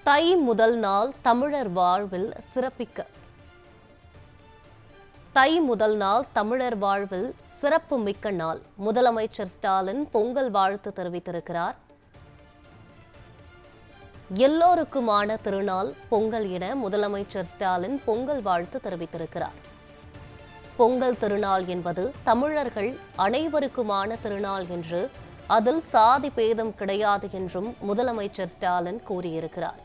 தை முதல் நாள் தமிழர் வாழ்வில் சிறப்பிக்க தை முதல் நாள் தமிழர் வாழ்வில் சிறப்பு மிக்க நாள். முதலமைச்சர் ஸ்டாலின் பொங்கல் வாழ்த்து தெரிவித்திருக்கிறார். எல்லோருக்குமான திருநாள் பொங்கல் என முதலமைச்சர் ஸ்டாலின் பொங்கல் வாழ்த்து தெரிவித்திருக்கிறார். பொங்கல் திருநாள் என்பது தமிழர்கள் அனைவருக்குமான திருநாள் என்று, அதில் சாதி பேதம் கிடையாது என்றும் முதலமைச்சர் ஸ்டாலின் கூறியிருக்கிறார்.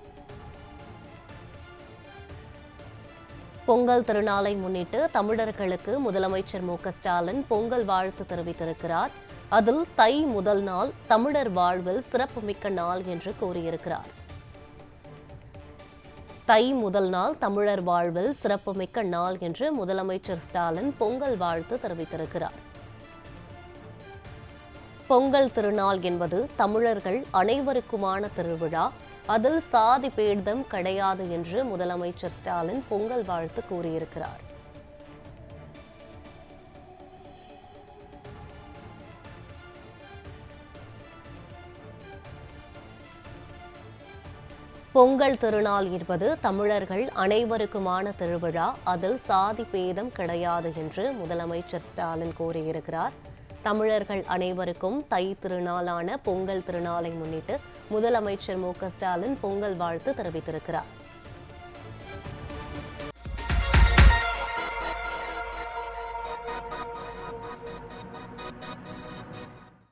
பொங்கல் திருநாளை முன்னிட்டு தமிழர்களுக்கு முதலமைச்சர் ஸ்டாலின் பொங்கல் வாழ்த்து தெரிவித்திருக்கிறார். அதில் தை முதல் நாள் தமிழர் வாழ்வில் சிறப்புமிக்க நாள் என்று கூறியிருக்கிறார். தை முதல் நாள் தமிழர் வாழ்வில் சிறப்புமிக்க நாள் என்று முதலமைச்சர் ஸ்டாலின் பொங்கல் வாழ்த்து தெரிவித்திருக்கிறார். பொங்கல் திருநாள் என்பது தமிழர்கள் அனைவருக்குமான திருவிழா, அதில் சாதி பேதம் கிடையாது என்று முதலமைச்சர் ஸ்டாலின் பொங்கல் வாழ்த்து கூறியிருக்கிறார். பொங்கல் திருநாள் என்பது தமிழர்கள் அனைவருக்குமான திருவிழா, அதில் சாதி பேதம் கிடையாது என்று முதலமைச்சர் ஸ்டாலின் கூறியிருக்கிறார். தமிழர்கள் அனைவருக்கும் தை திருநாளான பொங்கல் திருநாளை முன்னிட்டு முதலமைச்சர் ஸ்டாலின் பொங்கல் வாழ்த்து தெரிவித்திருக்கிறார்.